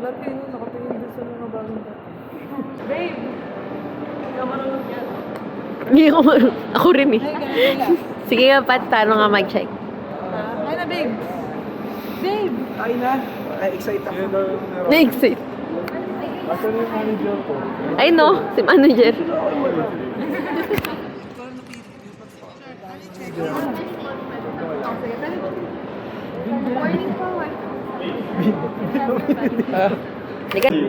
Malaki yun, nakatingin din sa mga bagong dati. Babe! Hindi ka marunong yan. Hindi ako marunong. Ako rin eh. Ay, ganun. Sige nga, Pat, paano nga mag-check? Ay na, babe! Babe! Ay na. Ay, excited ako. Next it. Asan yung manager ko? Ay no, si manager.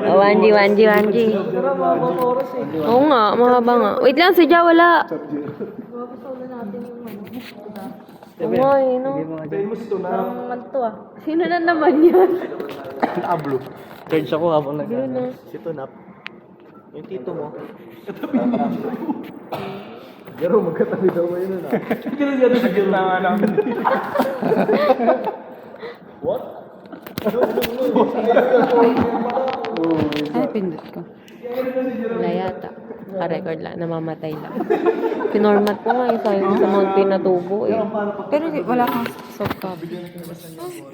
Oh, Wanji. Tara, mga oras eh. Oo nga, mahaba nga. Wait lang, si Ja, wala. Oo nga, eh, no? Famous to na. Ang to ah. Sino na naman yan? Ablo. Charge ako habang nag Yun na. Si Tunap. Yung tito mo. Pero magkatabi daw kayo nun ah. Ganun yan sa gitna nga namin. What? Ay, pindot ko. Wala yata. Naka-record lang, namamatay lang. Pinormat ko nga, sayang sa Mount Pinatubo eh. Pero wala kang soft copy.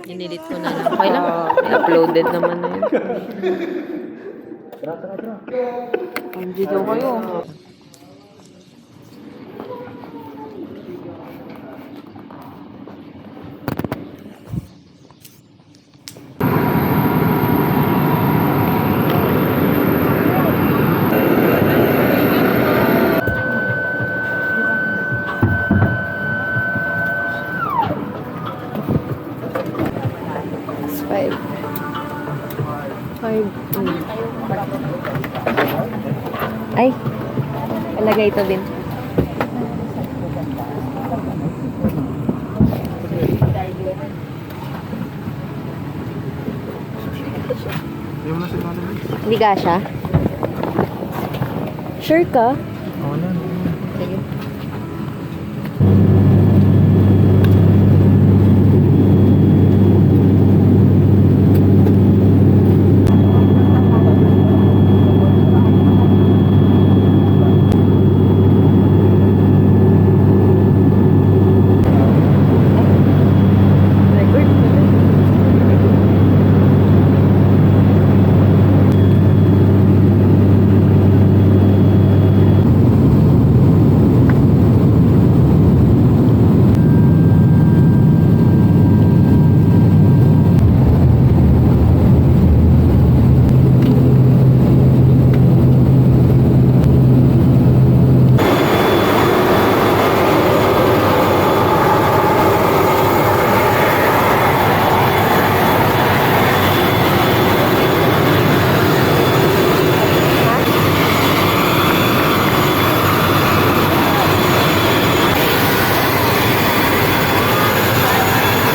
Inilit ko na lang. Okay lang. I-uploaded naman na yun. Hindi daw kayo. Five. Ay, palagay ito din. Hindi mo na sila naman. Hindi ka siya? Sure ka? Oo na. Sige.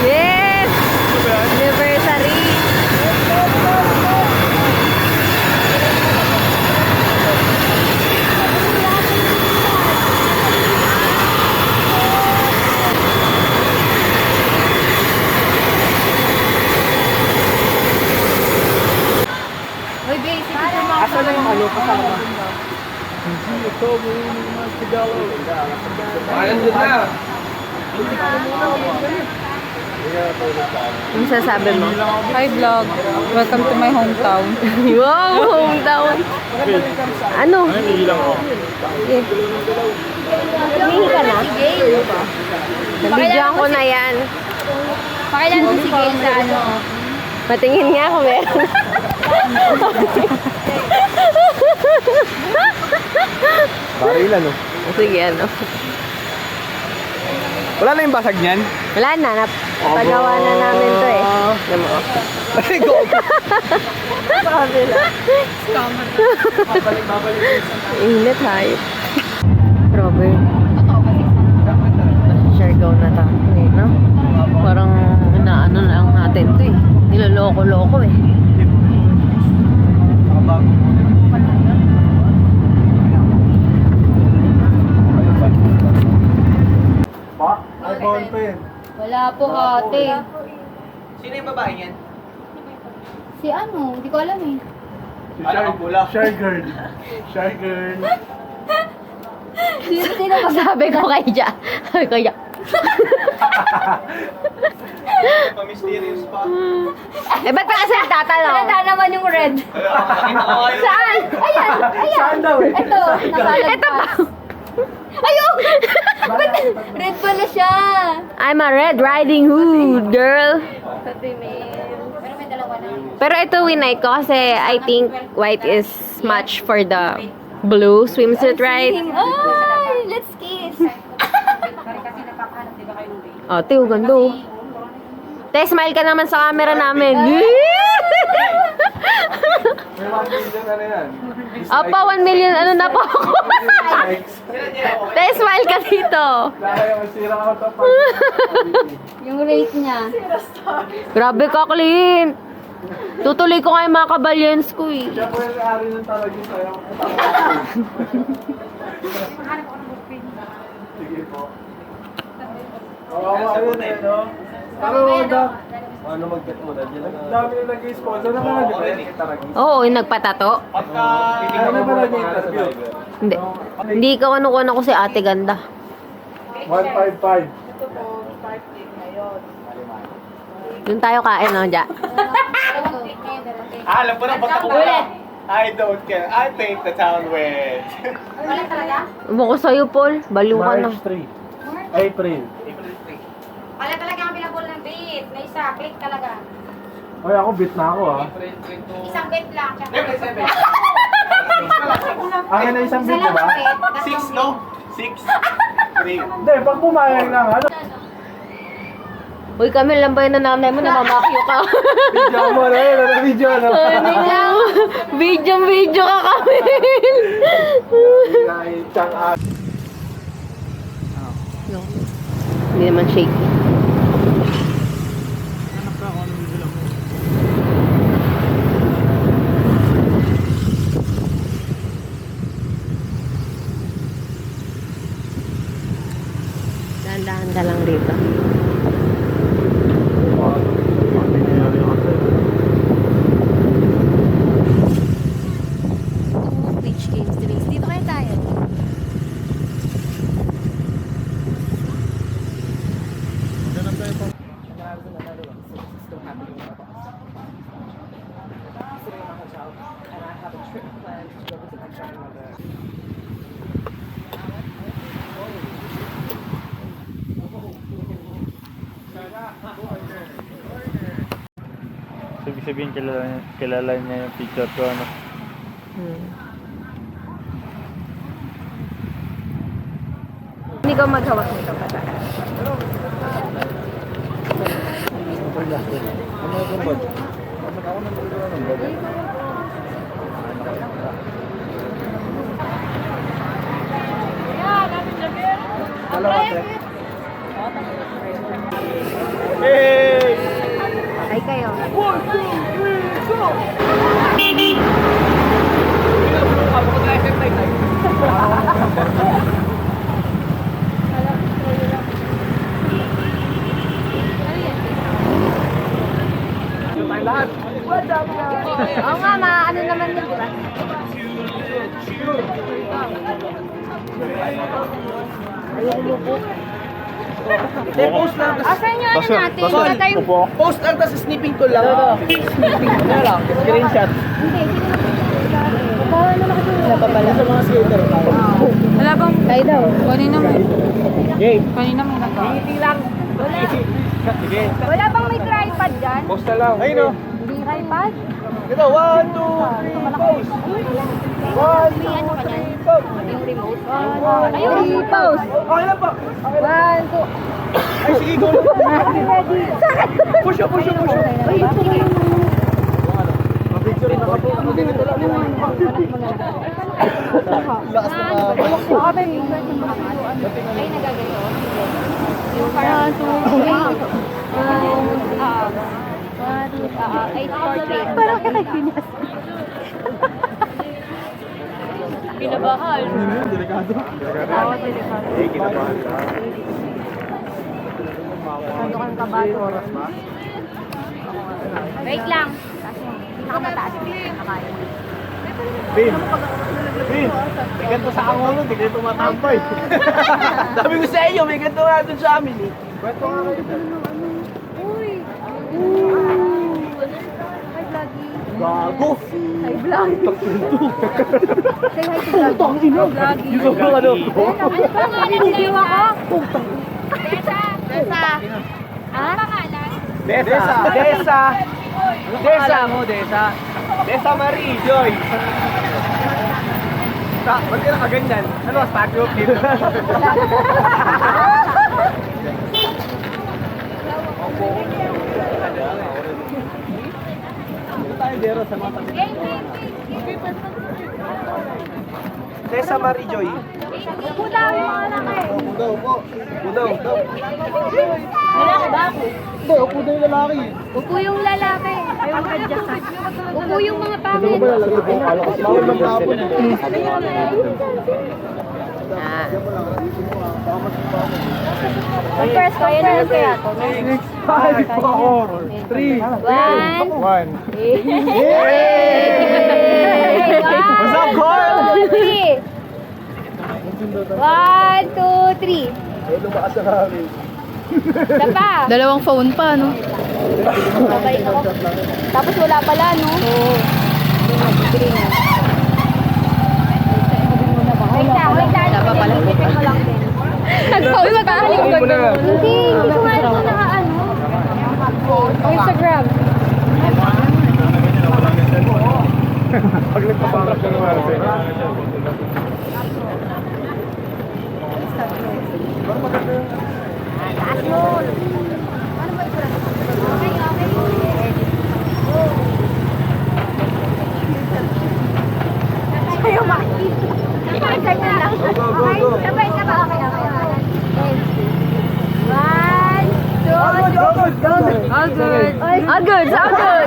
Yes! Anniversary! Uy, babe, sige ko mga Asa na yung ano kasama? Hindi, ito mo yung mga sigalo. Ayan din na. Ano sasabi mo? Hi vlog, welcome to my hometown. Wow, hometown! Ano? Hilang ako. Yes. Humingi ka na? Nabidyoan ko na yan. Pakailan mo si Gail sa ano? Patingin nga kung meron. Barilan no? Sige, ano. Wala na yung basag niyan? Wala na, napagawa na namin to eh. Alam mo. Ay, go! Init, hayop. Robert. Share go na tayo eh, no? Parang inaano lang natin to eh. Niloloko-loko eh. Pa? Ay, bawal pa yan. Wala po ate. Sino yung babae niyan? Si ano, hindi ko alam eh. Si Shy Girl. Shy Girl. Sino ba? Sabi ko kay Ja. Pa-mysterious pa. Eh, ba't pa kasi nagtatanong? Halata naman yung red. Saan? Ayan! Ayan! Saan daw eh? Ito, nakalagpas. Ayun! Red pala siya. I'm a Red Riding Hood, girl. Pero may dalawa na. Pero ito winay ko kasi I think white is match for the blue swimsuit, right? Ay, let's kiss. Oh, Teo, gando. Te, smile ka naman sa camera namin. May 1 million ano yan? Opo, 1 million. Ano na po ako? Te, smile ka dito. Dahil masira ako ito pa. Yung rate niya. Grabe ka, Clint. Tutuloy ko nga yung mga kabalyens ko eh. Siya po yung ari ng talagin sa'yo. Sige po. Oo, ano na ito? Pero ano mag-get mo na? Ang dami yung nag-sponsor na mga nag-get talagin. Oo, yung nagpatato. Ano ba nag-interview? Hindi. Hindi ka ano ko si Ate Ganda. 155. Doon tayo kain, no, Ja? Alam ko na, ba't ako Ulit. I don't care. I paint the town red. Wala talaga? Ewan ko sa'yo, Paul. Baliw ka na. 3. April. Wala talaga ang pinabol ng bait. May isa, click talaga. Ay, ako bit na ako ah. Isang bait lang. Akin na isang bit, Isa lang diba? ang bait. 6, no? 6. 3. Hindi, pag pumayag lang, ano? Uy, kami lambayan na nanay mo, namamakyo ka. Video mo na yun, ano video, no? Video ka, Kamil. Hindi naman shaky. Dahan-dahan ka lang dito. Beach games, Denise. Dito kayo tayo. So, ibig sabihin kilala niya yung picture ko, ano? Hindi ko maghawak nito pa. Hey! Ay kayo. 1, 2, 3, go! Oo nga, ano naman yun, di ba? Post lang, Asan yung ano natin? Wala tayong... post lang, tapos snipping ko lang. Snipping ko lang, screenshot. Wala pa pala. Sa mga skater. Wala bang... Tayo daw. Kanina mo. Game. Kanina mo nagka. Sige. Wala bang may tripod dyan? Post na lang. Ayun o. Hindi tripod? Ito, 1, 2, 3, post. 1, 2, 3, post. Yung remote? Ayun, pause. Okay lang po. Okay lang. 1, 2. Ay, sige, go lang. Push o, push o, push o. Picture na ka po. Ganito lang. Lakas na ka. Ay, nagaganito. Yung parang... 840. Parang ka nagpinas. Kinabahan. Delikado. Oo, delikado. Eh, kinabahan ka. Ano kang kabado? Oras ba? Wait lang. Kasi pinakamataas yung nakaya. Bin! Bin! May ganito sa Angono, hindi kayo tumatampay. Sabi ko sa iyo, may ganito nga dun sa amin eh. Kwento nga kayo dun. Gago! Hi, vlog. Say hi to vlog. Tang ina! Yung sa ano? Ano pangalan niliwa ka? Desa. Ha? Desa! Desa! Desa mo, Desa. Desa Marie, Joy. Ba't ka nakaganyan? Ano, statue of David? Desa Marie Joy. Pudaw yung mga anak eh. Udaw. Lalaki ba? Hindi, upo daw yung lalaki. Upo yung lalaki. Ayaw mag-adjust ha. Upo yung mga pangit. Bawal magtapon. First, kaya naman kaya to. 5, 4, 3, 1. What's up, Carl? 3. 1, 2, 3. Eh, lumakas na kami. Isa pa. Dalawang phone pa, no? Babay ako. Tapos wala pala, no? Oo. Wait lang. Wala pa pala. Nag-pause ka. Hindi ko nga ito naka-ano. Instagram. Pag nagpapangrap ka naman. Taas mo. Ano ba ito? Okay. Sa'yo makikita. Ganyan lang. Okay. Sabay ka ba? Okay. One, two, all good. All good.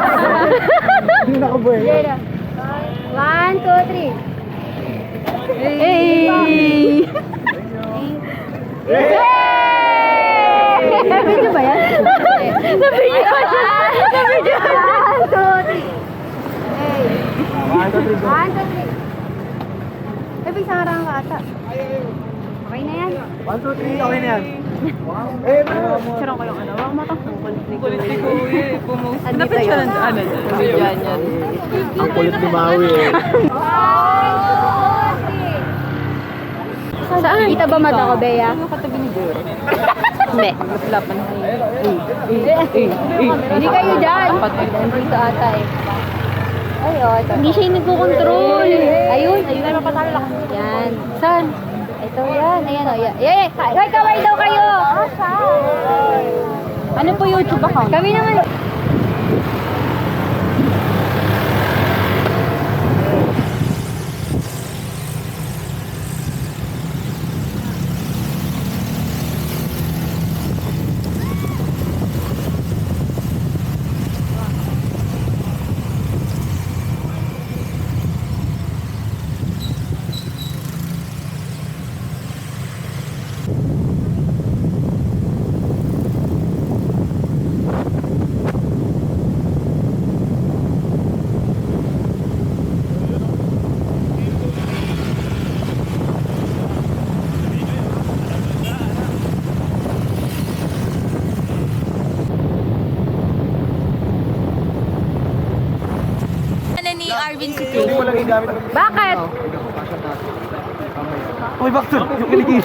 Hindi nakabuhay. One, two, three. Hey! Nabidyo ba yan? Nabidyo ka siya. One, two, three. Hey. One, two, three. Ay, isang harang ka ata. Okay na yan. 1, 2, 3, okay na yan. Eh, Sarang ko yung ano. Wag mata. Kulit ni Kuya. Dapat siya nandaan. Diyan yan. ang kulit ni Maui eh. Saan? Kita ba mata ko, Bea? Ano katabi ni Goro? Hindi. Wala pa na. Hindi kayo dyan. Dito ata eh. Ay, oh. Hindi siya nagko-control. Ayun. Meron pa tayo lang. Yan. Saan? Ito yan. Ayan, oh. Yan. Hoy, kaway daw kayo. Ano po YouTube account? Kami naman. Ni Arvin si Hindi mo lang igamit. Bakit? Uy, bakit? Yung kiligin.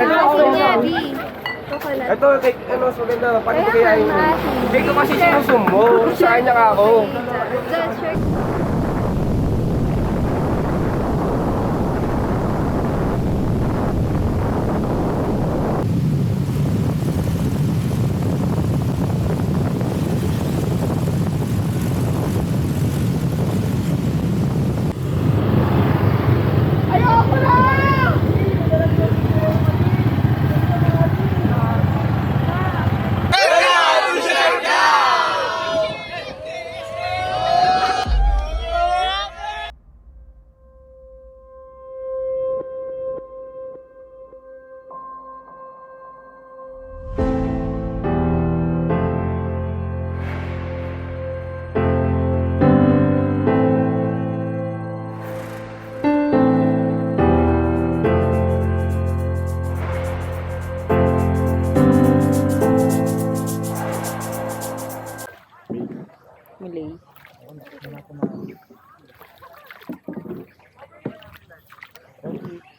Asin niya, B. Ito, ano, mas maganda. Paano ko kaya yun? Hindi ko kasi sinusumo. Sa kanya ka ako. Malay.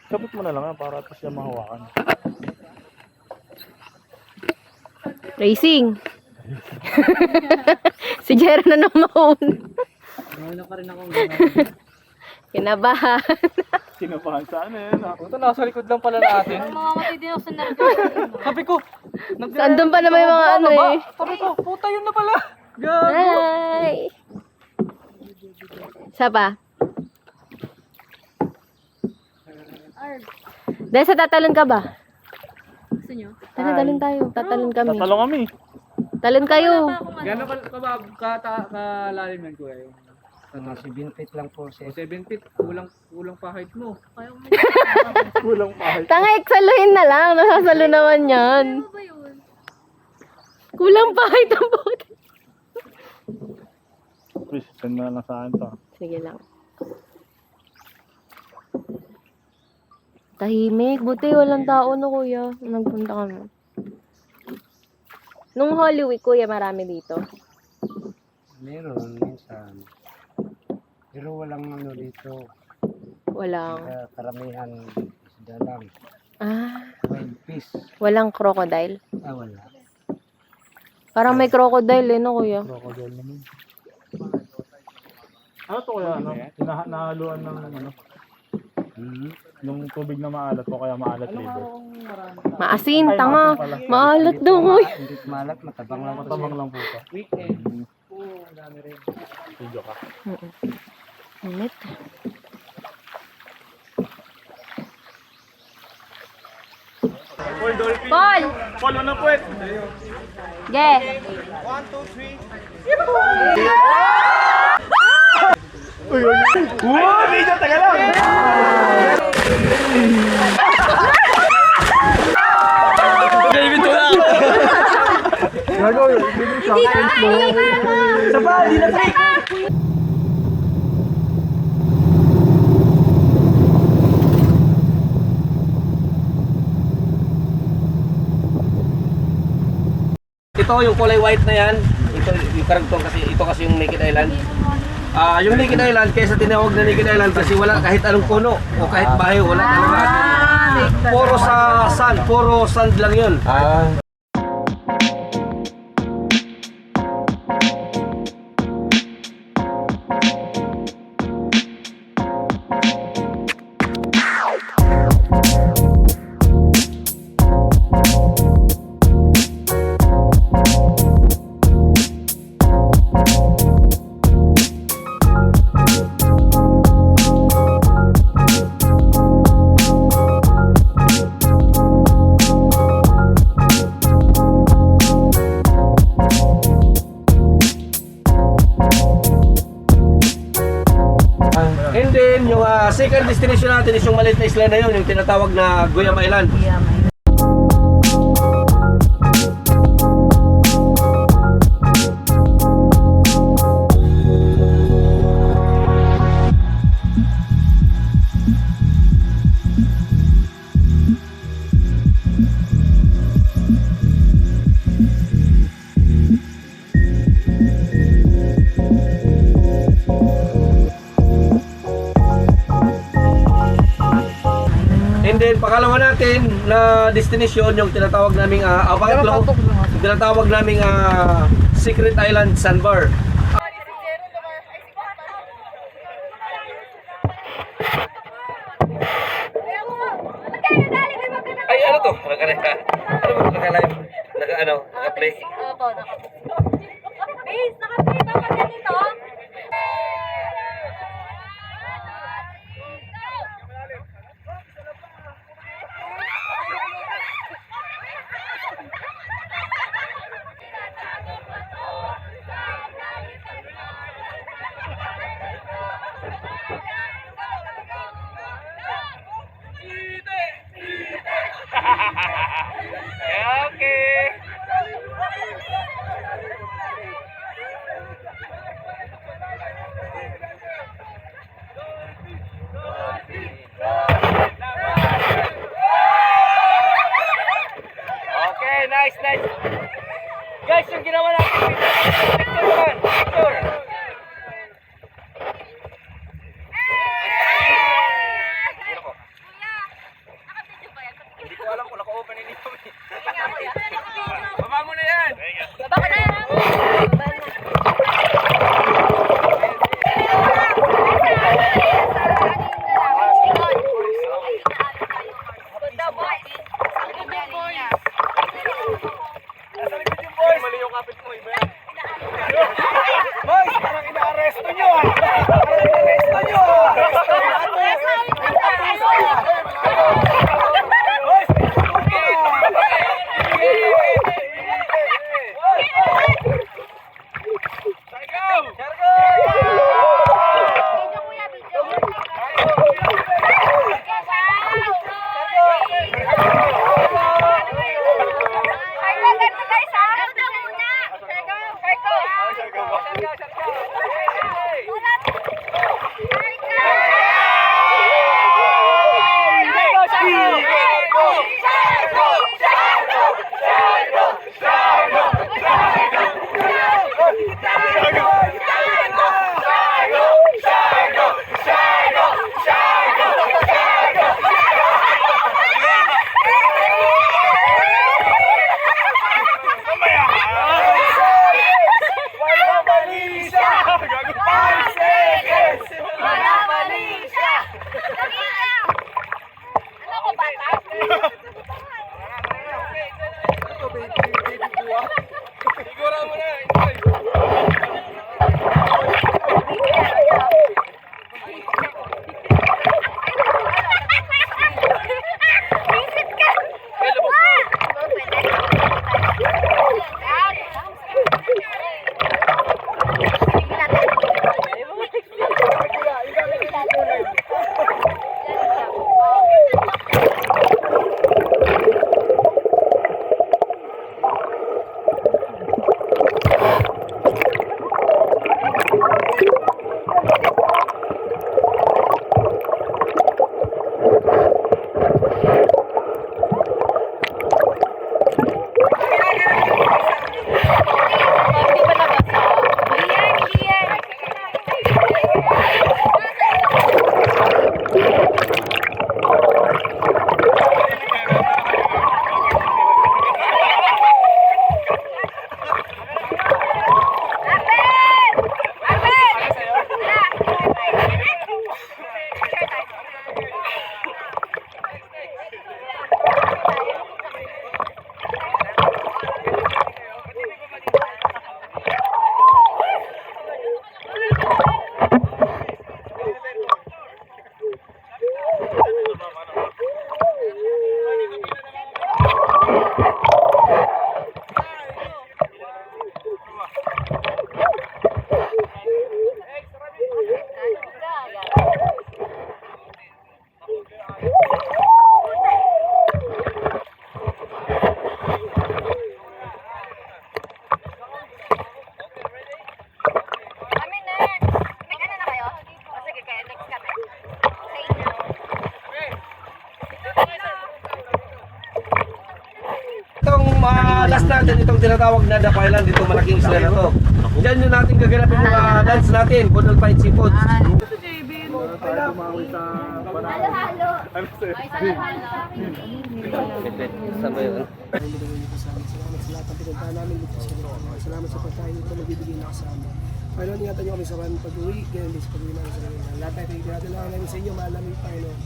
Sabot mo na lang yan para tapos siya mahawakan. Racing! Si Jera na naman. Kinabahan. Kinabahan sa ano yan. Ito, nasa likod lang pala natin. Mamamatay din ako sa nervous. Sabi ko, Saan pa naman yung mga ano eh. sabi ko, puta yun na pala. Gago. Hi! Isa pa? Dahil sa tatalon ka ba? Gusto nyo? Tara, talon tayo. Tatalon kami. Tatalong kami. Talon kayo. Gano'n kalalim yan, kuya? Yung 7 feet lang po siya. 7 feet, kulang pa height mo. Kulang pa. Tanga, eksaluhin na lang. Nasasalo naman yan. Ano ba yun? Kulang pa kahit ang bote. Please, send mo na lang sa akin to. Sige lang. Tahimik. Buti walang tao no, kuya. Nagpunta kami. Nung Holy Week, kuya, marami dito. Meron minsan. Pero walang ano dito. Walang. Karamihan isda lang. Ah, Wild fish. walang crocodile. Wala. Parang may crocodile eh, no, kuya? Crocodile naman. Ano to kaya ano? Nahaluan ng ano? Yung tubig na maalat ko kaya maalat liver. Maasin, tanga. Maalat daw, kuya. Hindi malat, matabang lang po Matabang siya. lang po ito. Weekend. Oo, dami rin. Video ka. Init. Paul Dolphin! Paul! Paul, ano puwet? Ge! Wow! Video, taga lang! David, wala ako! Gago, hindi sa Facebook. Sa ba, hindi na fake! Ito yung kulay white na yan. Ito yung karagtong kasi ito kasi yung Naked Island. Yung Naked Island kaysa tinawag na Naked Island kasi wala kahit anong puno o kahit bahay, wala talaga. Puro sa sand, puro sand lang 'yun. And then yung second destination natin is yung maliit na isla na yun, yung tinatawag na Guyam Island. And then pangalawa natin na destination yung tinatawag naming pangatlo, yung tinatawag naming Secret Island Sandbar. Ay ano to? Naka-play. Opo, Base, naka-play ba pag ganito? Okay. Okay, nice. Guys, yung ginawa natin, picture. Baba ko na yan. Baba na. Good daw, boy. Mali yung kapit mo, iba yan. Boys, parang ina-arresto nyo ah! Parang ina-arresto nyo ah! Boys, last natin itong tinatawag na The Island, dito malaking isla na to. Diyan yung natin gaganapin mga lunch natin, Bonol Fight Seafoods. Halo-halo. Ay, halo-halo. Sama yun. Salamat sa lahat ng pinuntahan namin dito sa Pilipinas. Salamat sa pagkain ito magbibigay na kasama. Panginoon, ingatan niyo kami sa pag-uwi, ganyan din sa pag-uwi namin sa kanila. Lahat tayo tinatalahan namin sa inyo, mahal namin Panginoon.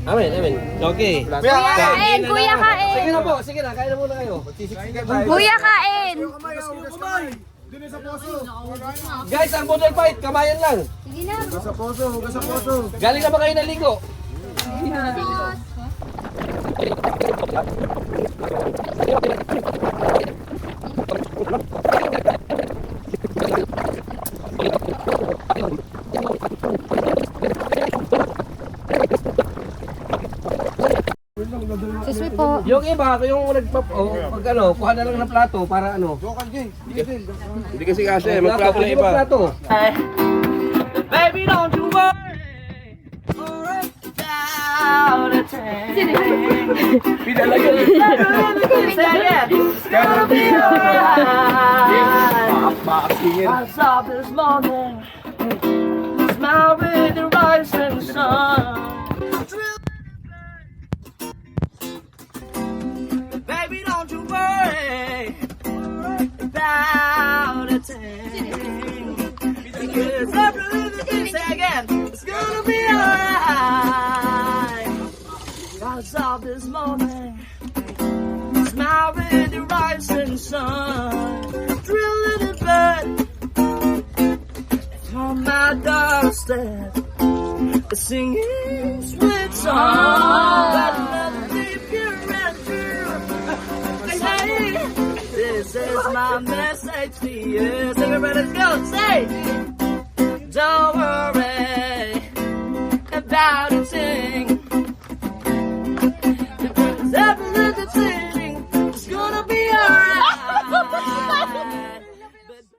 Amen, amen. Okay. Kuya kain, kuya kain. Sige na po, sige na, kain na muna kayo. Magsisiksikan tayo. Kuya kain. Guys, ang Bonol Fight, kamayan lang. Sige na. Galing na ba kayo naligo? Excuse me po. Yung iba, yung pag ano, kuha na lang ng plato para ano. Hindi kasi magplato na iba. Baby, don't you worry about a thing. Pinalagan. It's gonna be alright. I saw this morning, smile with the rising sun. Baby, don't you worry. about a thing. Because everything again, it's gonna be alright. Cause of this moment, smile with the rising sun. Three little bird on my doorstep, singing sweet song. But another pure and true. Say, this is my message to you. So everybody, let's go. Say, don't worry about a thing.